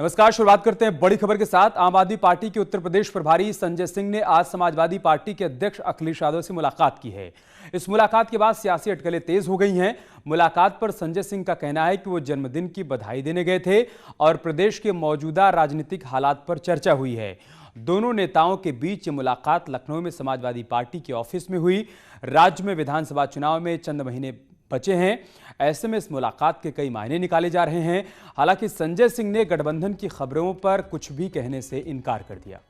नमस्कार। शुरुआत करते हैं बड़ी खबर के साथ। आम आदमी पार्टी के उत्तर प्रदेश प्रभारी संजय सिंह ने आज समाजवादी पार्टी के अध्यक्ष अखिलेश यादव से मुलाकात की है। इस मुलाकात के बाद सियासी अटकलें तेज हो गई हैं। मुलाकात पर संजय सिंह का कहना है कि वो जन्मदिन की बधाई देने गए थे और प्रदेश के मौजूदा राजनीतिक हालात पर चर्चा हुई है। दोनों नेताओं के बीच ये मुलाकात लखनऊ में समाजवादी पार्टी के ऑफिस में हुई। राज्य में विधानसभा चुनाव में चंद महीने बचे हैं, ऐसे में इस मुलाकात के कई मायने निकाले जा रहे हैं। हालांकि संजय सिंह ने गठबंधन की खबरों पर कुछ भी कहने से इनकार कर दिया।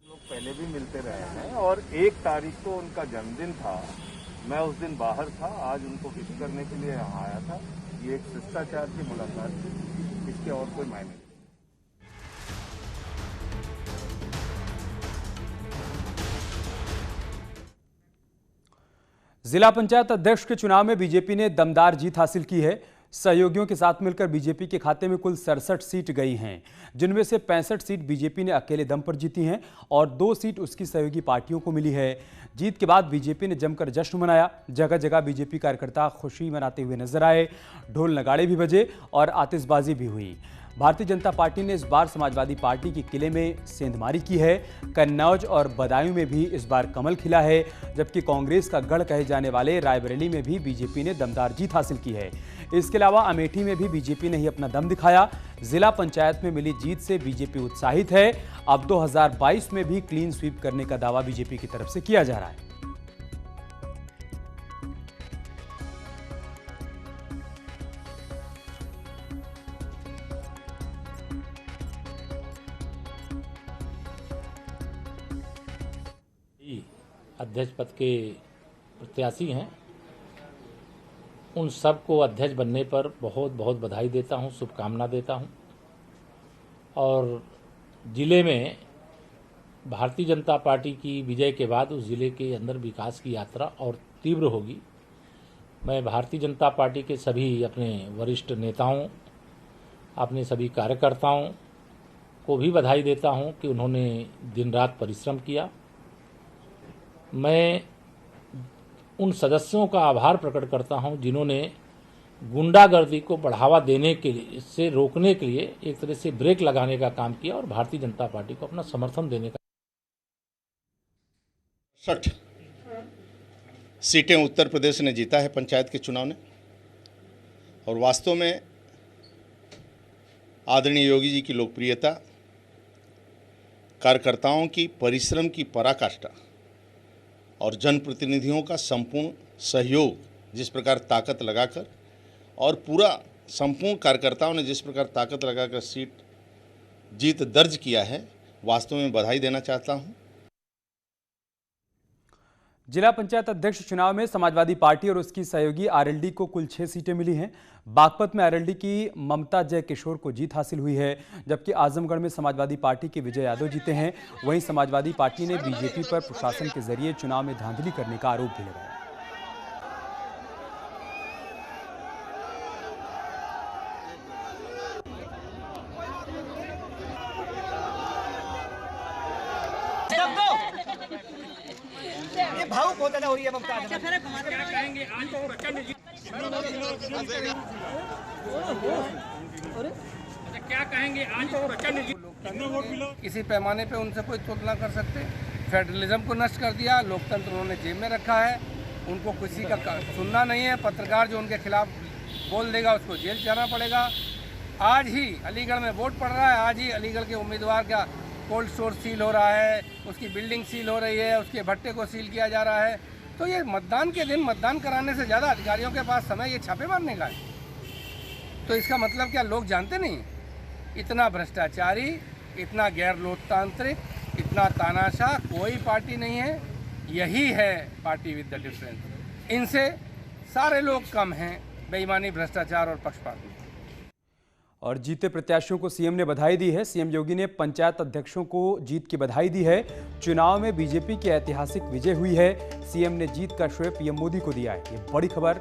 लोग पहले भी मिलते रहे हैं और 1 तारीख को उनका जन्मदिन था। मैं उस दिन बाहर था, आज उनको विश करने के लिए यहाँ आया था। ये एक शिष्टाचार की मुलाकात थी, इसके और कोई मायने नहीं। जिला पंचायत अध्यक्ष के चुनाव में बीजेपी ने दमदार जीत हासिल की है। सहयोगियों के साथ मिलकर बीजेपी के खाते में कुल 67 सीट गई हैं, जिनमें से 65 सीट बीजेपी ने अकेले दम पर जीती हैं और 2 सीट उसकी सहयोगी पार्टियों को मिली है। जीत के बाद बीजेपी ने जमकर जश्न मनाया। जगह जगह बीजेपी कार्यकर्ता खुशी मनाते हुए नजर आए। ढोल नगाड़े भी बजे और आतिशबाजी भी हुई। भारतीय जनता पार्टी ने इस बार समाजवादी पार्टी के किले में सेंधमारी की है। कन्नौज और बदायूं में भी इस बार कमल खिला है, जबकि कांग्रेस का गढ़ कहे जाने वाले रायबरेली में भी बीजेपी ने दमदार जीत हासिल की है। इसके अलावा अमेठी में भी बीजेपी ने ही अपना दम दिखाया। जिला पंचायत में मिली जीत से बीजेपी उत्साहित है। अब 2022 में भी क्लीन स्वीप करने का दावा बीजेपी की तरफ से किया जा रहा है। अध्यक्ष पद के प्रत्याशी हैं, उन सबको अध्यक्ष बनने पर बहुत बहुत बधाई देता हूं, शुभकामना देता हूं। और ज़िले में भारतीय जनता पार्टी की विजय के बाद उस ज़िले के अंदर विकास की यात्रा और तीव्र होगी। मैं भारतीय जनता पार्टी के सभी अपने वरिष्ठ नेताओं, अपने सभी कार्यकर्ताओं को भी बधाई देता हूं कि उन्होंने दिन रात परिश्रम किया। मैं उन सदस्यों का आभार प्रकट करता हूं जिन्होंने गुंडागर्दी को बढ़ावा देने के लिए, इससे रोकने के लिए एक तरह से ब्रेक लगाने का काम किया और भारतीय जनता पार्टी को अपना समर्थन देने का। 60 सीटें उत्तर प्रदेश ने जीता है पंचायत के चुनाव ने, और वास्तव में आदरणीय योगी जी की लोकप्रियता, कार्यकर्ताओं की परिश्रम की पराकाष्ठा और जनप्रतिनिधियों का संपूर्ण सहयोग, जिस प्रकार ताकत लगाकर और पूरा संपूर्ण कार्यकर्ताओं ने जिस प्रकार ताकत लगाकर जीत दर्ज किया है, वास्तव में बधाई देना चाहता हूं। जिला पंचायत अध्यक्ष चुनाव में समाजवादी पार्टी और उसकी सहयोगी आरएलडी को कुल 6 सीटें मिली हैं। बागपत में आरएलडी की ममता जय किशोर को जीत हासिल हुई है, जबकि आजमगढ़ में समाजवादी पार्टी के विजय यादव जीते हैं। वहीं समाजवादी पार्टी ने बीजेपी पर प्रशासन के जरिए चुनाव में धांधली करने का आरोप भी लगाया। भावुक होता हो रही है ममता। क्या कहेंगे आज किसी पैमाने पे उनसे कोई तुलना कर सकते। फेडरलिज्म को नष्ट कर दिया, लोकतंत्र उन्होंने जेब में रखा है, उनको किसी का सुनना नहीं है। पत्रकार जो उनके खिलाफ बोल देगा उसको जेल जाना पड़ेगा। आज ही अलीगढ़ में वोट पड़ रहा है, आज ही अलीगढ़ के उम्मीदवार का कोल्ड स्टोर सील हो रहा है, उसकी बिल्डिंग सील हो रही है, उसके भट्टे को सील किया जा रहा है। तो ये मतदान के दिन मतदान कराने से ज़्यादा अधिकारियों के पास समय ये छापे मारने का है। तो इसका मतलब क्या लोग जानते नहीं? इतना भ्रष्टाचारी, इतना गैर लोकतांत्रिक, इतना तानाशाह कोई पार्टी नहीं है। यही है पार्टी विद द डिफरेंस। इनसे सारे लोग कम हैं बेईमानी, भ्रष्टाचार और पक्षपात में। और जीते प्रत्याशियों को सीएम ने बधाई दी है। सीएम योगी ने पंचायत अध्यक्षों को जीत की बधाई दी है। चुनाव में बीजेपी की ऐतिहासिक विजय हुई है। सीएम ने जीत का श्रेय पीएम मोदी को दिया है। ये बड़ी खबर,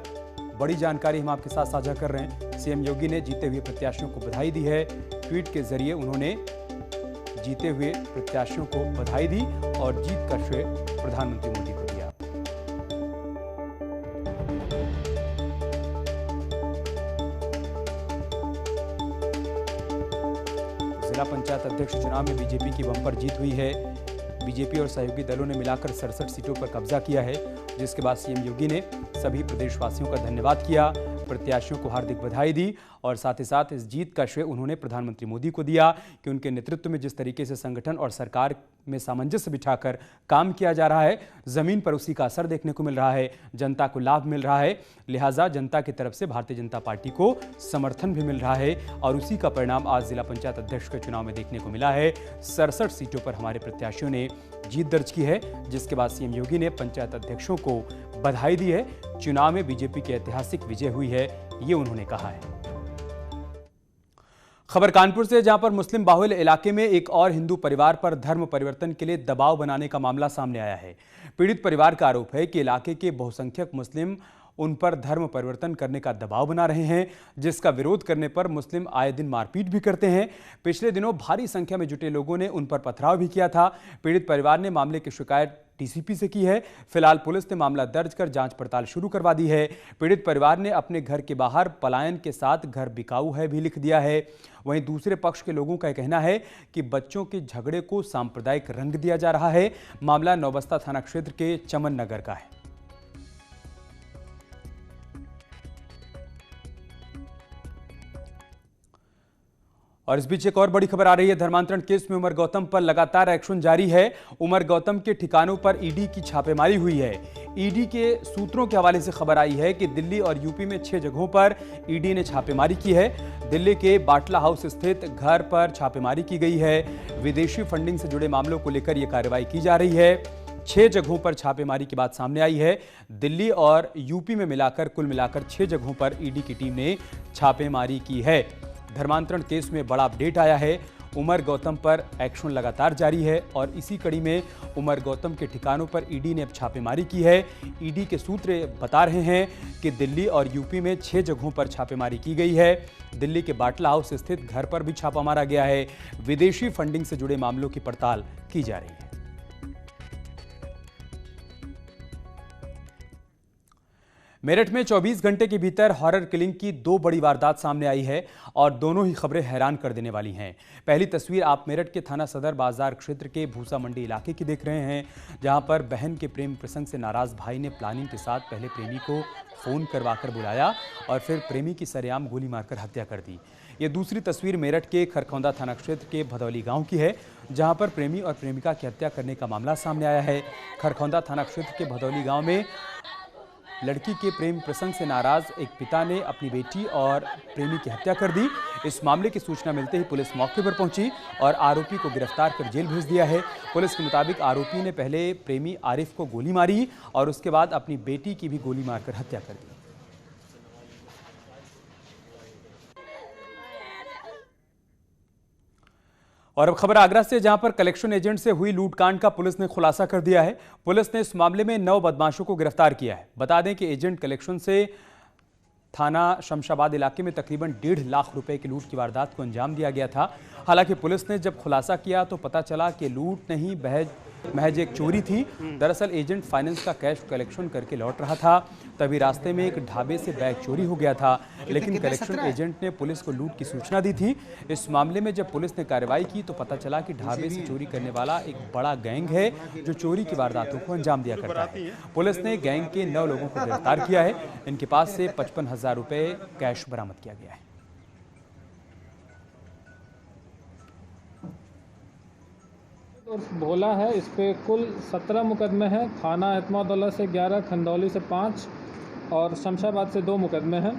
बड़ी जानकारी हम आपके साथ साझा कर रहे हैं। सीएम योगी ने जीते हुए प्रत्याशियों को बधाई दी है। ट्वीट के जरिए उन्होंने जीते हुए प्रत्याशियों को बधाई दी और जीत का श्रेय प्रधानमंत्री मोदी को दिया। जिला पंचायत अध्यक्ष चुनाव में बीजेपी की बम्पर जीत हुई है। बीजेपी और सहयोगी दलों ने मिलाकर 67 सीटों पर कब्जा किया है, जिसके बाद सीएम योगी ने सभी प्रदेशवासियों का धन्यवाद किया, प्रत्याशियों को हार्दिक बधाई दी और साथ ही साथ इस जीत का श्रेय उन्होंने प्रधानमंत्री मोदी को दिया कि उनके नेतृत्व में जिस तरीके से संगठन और सरकार में सामंजस्य बिठाकर काम किया जा रहा है, जमीन पर उसी का असर देखने को मिल रहा है, जनता को लाभ मिल रहा है। लिहाजा जनता की तरफ से भारतीय जनता पार्टी को समर्थन भी मिल रहा है और उसी का परिणाम आज जिला पंचायत अध्यक्ष के चुनाव में देखने को मिला है। 67 सीटों पर हमारे प्रत्याशियों ने जीत दर्ज की है, जिसके बाद सीएम योगी ने पंचायत अध्यक्षों को बधाई दी है। चुनाव में बीजेपी की ऐतिहासिक विजय हुई है, ये उन्होंने कहा है। खबर कानपुर से, जहां पर मुस्लिम बाहुल इलाके में एक और हिंदू परिवार पर धर्म परिवर्तन के लिए दबाव बनाने का मामला सामने आया है। पीड़ित परिवार का आरोप है कि इलाके के बहुसंख्यक मुस्लिम उन पर धर्म परिवर्तन करने का दबाव बना रहे हैं, जिसका विरोध करने पर मुस्लिम आए दिन मारपीट भी करते हैं। पिछले दिनों भारी संख्या में जुटे लोगों ने उन पर पथराव भी किया था। पीड़ित परिवार ने मामले की शिकायत डीसीपी से की है। फिलहाल पुलिस ने मामला दर्ज कर जांच पड़ताल शुरू करवा दी है। पीड़ित परिवार ने अपने घर के बाहर पलायन के साथ घर बिकाऊ है भी लिख दिया है। वहीं दूसरे पक्ष के लोगों का कहना है कि बच्चों के झगड़े को सांप्रदायिक रंग दिया जा रहा है। मामला नौबस्ता थाना क्षेत्र के चमन नगर का है। और इस बीच एक और बड़ी खबर आ रही है। धर्मांतरण केस में उमर गौतम पर लगातार एक्शन जारी है। उमर गौतम के ठिकानों पर ईडी की छापेमारी हुई है। ईडी के सूत्रों के हवाले से खबर आई है कि दिल्ली और यूपी में 6 जगहों पर ईडी ने छापेमारी की है। दिल्ली के बाटला हाउस स्थित घर पर छापेमारी की गई है। विदेशी फंडिंग से जुड़े मामलों को लेकर यह कार्रवाई की जा रही है। 6 जगहों पर छापेमारी की बात सामने आई है। दिल्ली और यूपी में कुल मिलाकर 6 जगहों पर ईडी की टीम ने छापेमारी की है। धर्मांतरण केस में बड़ा अपडेट आया है। उमर गौतम पर एक्शन लगातार जारी है और इसी कड़ी में उमर गौतम के ठिकानों पर ईडी ने अब छापेमारी की है। ईडी के सूत्र बता रहे हैं कि दिल्ली और यूपी में 6 जगहों पर छापेमारी की गई है। दिल्ली के बाटला हाउस स्थित घर पर भी छापा मारा गया है। विदेशी फंडिंग से जुड़े मामलों की पड़ताल की जा रही है। मेरठ में 24 घंटे के भीतर हॉरर किलिंग की 2 बड़ी वारदात सामने आई है और दोनों ही खबरें हैरान कर देने वाली हैं। पहली तस्वीर आप मेरठ के थाना सदर बाजार क्षेत्र के भूसा मंडी इलाके की देख रहे हैं, जहां पर बहन के प्रेम प्रसंग से नाराज भाई ने प्लानिंग के साथ पहले प्रेमी को फोन करवाकर बुलाया और फिर प्रेमी की सरेआम गोली मारकर हत्या कर दी। ये दूसरी तस्वीर मेरठ के खरखौंदा थाना क्षेत्र के भदौली गाँव की है, जहाँ पर प्रेमी और प्रेमिका की हत्या करने का मामला सामने आया है। खरखौंदा थाना क्षेत्र के भदौली गाँव में लड़की के प्रेम प्रसंग से नाराज एक पिता ने अपनी बेटी और प्रेमी की हत्या कर दी। इस मामले की सूचना मिलते ही पुलिस मौके पर पहुंची और आरोपी को गिरफ्तार कर जेल भेज दिया है। पुलिस के मुताबिक आरोपी ने पहले प्रेमी आरिफ को गोली मारी और उसके बाद अपनी बेटी की भी गोली मारकर हत्या कर दी। और अब खबर आगरा से, जहां पर कलेक्शन एजेंट से हुई लूटकांड का पुलिस ने खुलासा कर दिया है। पुलिस ने इस मामले में 9 बदमाशों को गिरफ्तार किया है। बता दें कि एजेंट कलेक्शन से थाना शमशाबाद इलाके में तकरीबन 1.5 लाख रुपए की लूट की वारदात को अंजाम दिया गया था। हालांकि पुलिस ने जब खुलासा किया तो पता चला कि लूट नहीं महज एक चोरी थी। दरअसल एजेंट फाइनेंस का कैश कलेक्शन करके लौट रहा था, तभी रास्ते में एक ढाबे से बैग चोरी हो गया था, लेकिन कलेक्शन एजेंट ने पुलिस को लूट की सूचना दी थी। इस मामले में जब पुलिस ने कार्रवाई की तो पता चला कि ढाबे से चोरी करने वाला एक बड़ा गैंग है जो चोरी की वारदातों को अंजाम दिया करता है। पुलिस ने गैंग के 9 लोगों को गिरफ्तार किया है। इनके पास से 55,000 रुपए कैश बरामद किया गया है। भोला है, इस पे कुल 17 मुकदमे हैं। थाना एतमादुल्ला से 11, खंदौली से 5 और शमशाबाद से 2 मुकदमे हैं।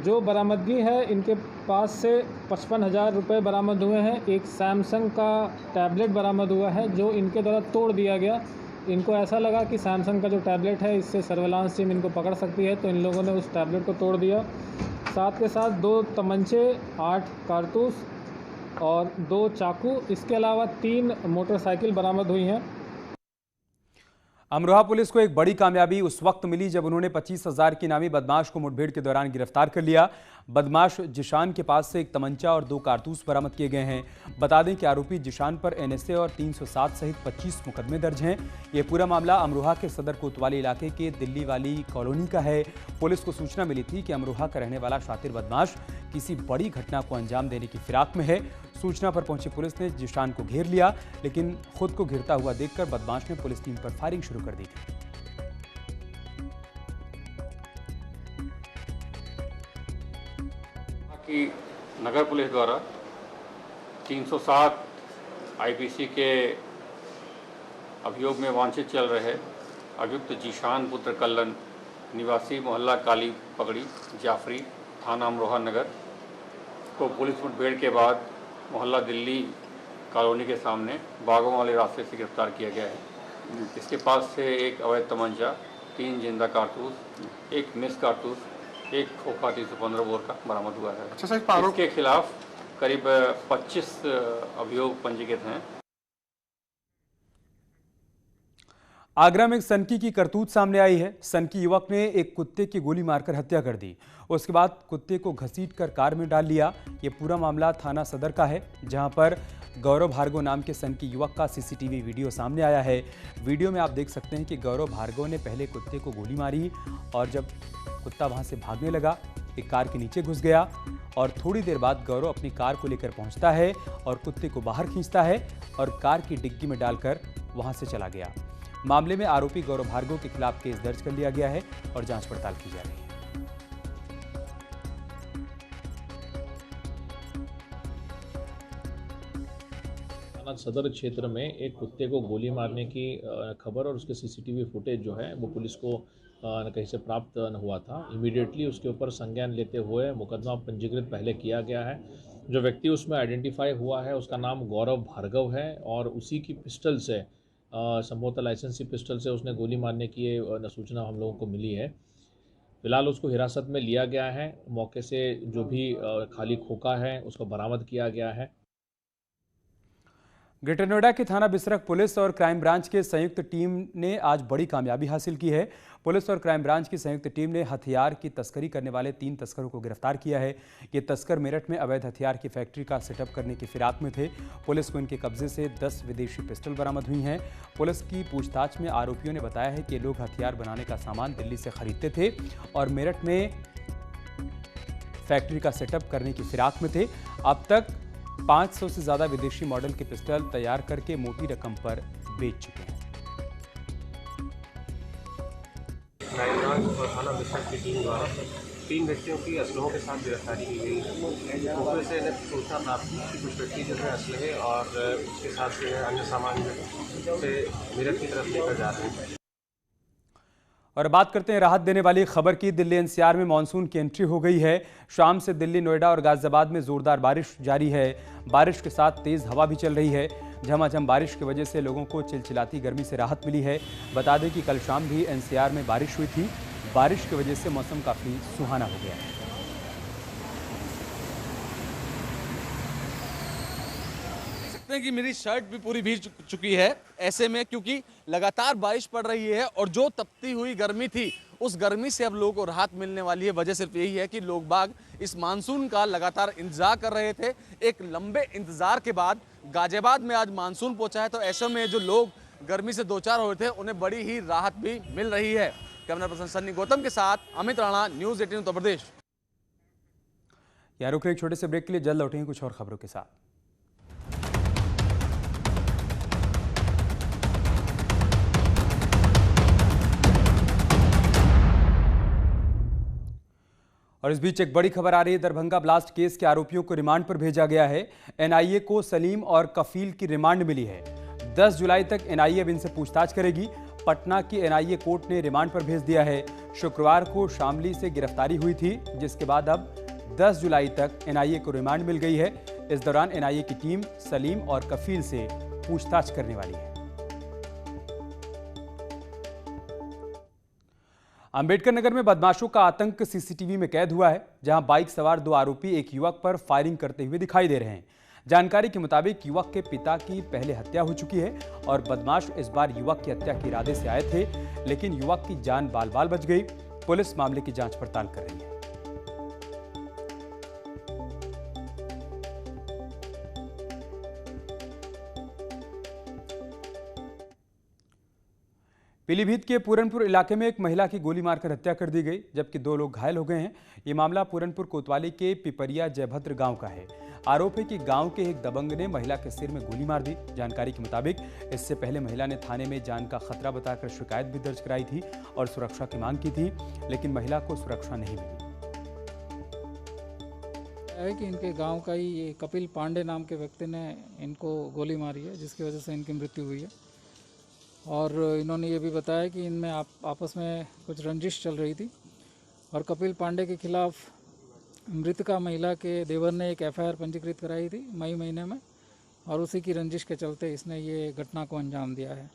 जो बरामदगी है, इनके पास से 55,000 रुपये बरामद हुए हैं। एक सैमसंग का टैबलेट बरामद हुआ है जो इनके द्वारा तोड़ दिया गया। इनको ऐसा लगा कि सैमसंग का जो टैबलेट है इससे सर्वेलांस टीम इनको पकड़ सकती है, तो इन लोगों ने उस टैबलेट को तोड़ दिया। साथ के साथ 2 तमंचे, 8 कारतूस और 2 चाकू, इसके अलावा 3 मोटरसाइकिल बरामद हुई हैं। अमरोहा पुलिस को एक बड़ी कामयाबी उस वक्त मिली जब उन्होंने 25,000 की इनामी बदमाश को मुठभेड़ के दौरान गिरफ्तार कर लिया। बदमाश जिशान के पास से एक तमंचा और 2 कारतूस बरामद किए गए हैं। बता दें कि आरोपी जिशान पर NSA और 307 सहित 25 मुकदमे दर्ज हैं। ये पूरा मामला अमरोहा के सदर कोतवाली इलाके के दिल्ली वाली कॉलोनी का है। पुलिस को सूचना मिली थी कि अमरोहा का रहने वाला शातिर बदमाश किसी बड़ी घटना को अंजाम देने की फिराक में है। सूचना पर पहुंची पुलिस ने जीशान को घेर लिया, लेकिन खुद को घिरता हुआ देखकर बदमाश ने पुलिस टीम पर फायरिंग शुरू कर दी थी। कि नगर पुलिस द्वारा 307 आईपीसी के अभियोग में वांछित चल रहे अभियुक्त जीशान पुत्र कल्लन निवासी मोहल्ला काली पगड़ी जाफरी थाना अमरोहा नगर को पुलिस मुठभेड़ के बाद मोहल्ला दिल्ली कॉलोनी के सामने बागों वाले रास्ते से गिरफ्तार किया गया है। इसके पास से एक अवैध तमंचा, 3 जिंदा कारतूस, एक मिस कारतूस, एक खोखा 315 बोर का बरामद हुआ है। इसके खिलाफ करीब 25 अभियोग पंजीकृत हैं। आगरा में एक सनकी की करतूत सामने आई है। सनकी युवक ने एक कुत्ते की गोली मारकर हत्या कर दी। उसके बाद कुत्ते को घसीटकर कार में डाल लिया। ये पूरा मामला थाना सदर का है, जहां पर गौरव भार्गव नाम के सनकी युवक का सीसीटीवी वीडियो सामने आया है। वीडियो में आप देख सकते हैं कि गौरव भार्गव ने पहले कुत्ते को गोली मारी और जब कुत्ता वहां से भागने लगा, एक कार के नीचे घुस गया और थोड़ी देर बाद गौरव अपनी कार को लेकर पहुंचता है और कुत्ते को बाहर खींचता है और कार की डिग्गी में डालकर वहां से चला गया। मामले में आरोपी गौरव भार्गव के खिलाफ केस दर्ज कर लिया गया है और जांच पड़ताल की जा रही है। थाना सदर क्षेत्र में एक कुत्ते को गोली मारने की खबर और उसके सीसीटीवी फुटेज जो है वो पुलिस को कहीं से प्राप्त हुआ था। इमीडिएटली उसके ऊपर संज्ञान लेते हुए मुकदमा पंजीकृत पहले किया गया है। जो व्यक्ति उसमें आइडेंटिफाई हुआ है उसका नाम गौरव भार्गव है और उसी की पिस्टल से संभवतः लाइसेंसी पिस्टल से उसने गोली मारने की सूचना हम लोगों को मिली है। फिलहाल उसको हिरासत में लिया गया है। मौके से जो भी खाली खोखा है उसको बरामद किया गया है। ग्रेटर नोएडा की थाना बिसरख पुलिस और क्राइम ब्रांच के संयुक्त टीम ने आज बड़ी कामयाबी हासिल की है। पुलिस और क्राइम ब्रांच की संयुक्त टीम ने हथियार की तस्करी करने वाले 3 तस्करों को गिरफ्तार किया है। ये तस्कर मेरठ में अवैध हथियार की फैक्ट्री का सेटअप करने की फिराक में थे। पुलिस को इनके कब्जे से 10 विदेशी पिस्टल बरामद हुई हैं। पुलिस की पूछताछ में आरोपियों ने बताया है कि लोग हथियार बनाने का सामान दिल्ली से खरीदते थे और मेरठ में फैक्ट्री का सेटअप करने की फिराक में थे। अब तक 500 से ज़्यादा विदेशी मॉडल के पिस्टल तैयार करके मोटी रकम पर बेच चुके हैं। क्राइम ब्रांच और थाना बिसरख की टीम द्वारा 3 व्यक्तियों की असलहों के साथ गिरफ्तारी की गई है। मौके से इन्हें सूचना प्राप्त की कि कुछ व्यक्ति जो है असलहे और उसके साथ जो है अन्य सामान से मेरठ की तरफ लेकर जा रहे हैं। और बात करते हैं राहत देने वाली खबर की। दिल्ली एनसीआर में मानसून की एंट्री हो गई है। शाम से दिल्ली, नोएडा और गाजियाबाद में जोरदार बारिश जारी है। बारिश के साथ तेज हवा भी चल रही है। झमाझम बारिश की वजह से लोगों को चिलचिलाती गर्मी से राहत मिली है। बता दें कि कल शाम भी एनसीआर में बारिश हुई थी। बारिश की वजह से मौसम काफ़ी सुहाना हो गया है। कि मेरी शर्ट भी पूरी भीग चुकी है ऐसे में, क्योंकि लगातार बारिश पड़ रही है और जो तपती हुई गर्मी थी उस गर्मी से अब लोगों को राहत मिलने वाली है। वजह सिर्फ यही है कि लोग बाग इस मानसून का लगातार इंतजार कर रहे थे। एक लंबे इंतजार के बाद गाजियाबाद में आज मानसून पहुंचा है, तो ऐसे में जो लोग गर्मी से 2-4 हो रहे थे उन्हें बड़ी ही राहत भी मिल रही है। कैमरा पर्सन सन्नी गौतम के साथ अमित राणा, न्यूज़ 18 उत्तर प्रदेश। यहाँ रुक रहे एक छोटे से ब्रेक के लिए, जल्द लौटेंगे कुछ और खबरों के साथ। और इस बीच एक बड़ी खबर आ रही है। दरभंगा ब्लास्ट केस के आरोपियों को रिमांड पर भेजा गया है। एनआईए को सलीम और कफील की रिमांड मिली है। 10 जुलाई तक एनआईए अब इनसे पूछताछ करेगी। पटना की एनआईए कोर्ट ने रिमांड पर भेज दिया है। शुक्रवार को शामली से गिरफ्तारी हुई थी, जिसके बाद अब 10 जुलाई तक एनआईए को रिमांड मिल गई है। इस दौरान एनआईए की टीम सलीम और कफील से पूछताछ करने वाली है। अंबेडकर नगर में बदमाशों का आतंक सीसीटीवी में कैद हुआ है, जहां बाइक सवार 2 आरोपी एक युवक पर फायरिंग करते हुए दिखाई दे रहे हैं। जानकारी के मुताबिक युवक के पिता की पहले हत्या हो चुकी है और बदमाश इस बार युवक की हत्या के इरादे से आए थे, लेकिन युवक की जान बाल बाल बच गई। पुलिस मामले की जांच पड़ताल कर रही है। पीलीभीत के पूरनपुर इलाके में एक महिला की गोली मारकर हत्या कर दी गई, जबकि 2 लोग घायल हो गए हैं। ये मामला पूरनपुर कोतवाली के पिपरिया जयभद्र गांव का है। आरोप है कि गांव के एक दबंग ने महिला के सिर में गोली मार दी। जानकारी के मुताबिक इससे पहले महिला ने थाने में जान का खतरा बताकर शिकायत भी दर्ज कराई थी और सुरक्षा की मांग की थी, लेकिन महिला को सुरक्षा नहीं मिली। है कि इनके गांव का ही ये कपिल पांडे नाम के व्यक्ति ने इनको गोली मारी है, जिसकी वजह से इनकी मृत्यु हुई है। और इन्होंने ये भी बताया कि इनमें आपस में कुछ रंजिश चल रही थी और कपिल पांडे के खिलाफ मृतका महिला के देवर ने एक एफआईआर पंजीकृत कराई थी मई महीने में, और उसी की रंजिश के चलते इसने ये घटना को अंजाम दिया है।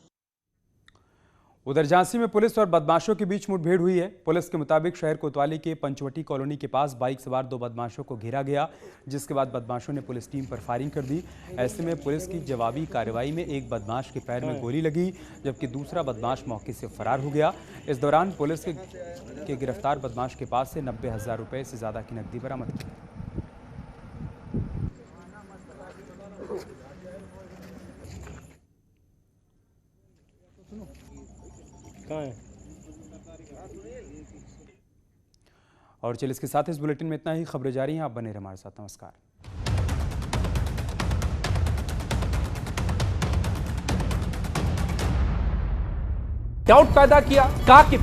उधर झांसी में पुलिस और बदमाशों के बीच मुठभेड़ हुई है। पुलिस के मुताबिक शहर कोतवाली के पंचवटी कॉलोनी के पास बाइक सवार 2 बदमाशों को घेरा गया, जिसके बाद बदमाशों ने पुलिस टीम पर फायरिंग कर दी। ऐसे में पुलिस की जवाबी कार्रवाई में एक बदमाश के पैर में गोली लगी, जबकि दूसरा बदमाश मौके से फरार हो गया। इस दौरान पुलिस के गिरफ्तार बदमाश के पास से 90,000 रुपये से ज्यादा की नकदी बरामद की। और चलिए इसके साथ इस बुलेटिन में इतना ही। खबरें जारी हैं, आप बने रहिए हमारे साथ। नमस्कार। डाउट पैदा किया, कहा कि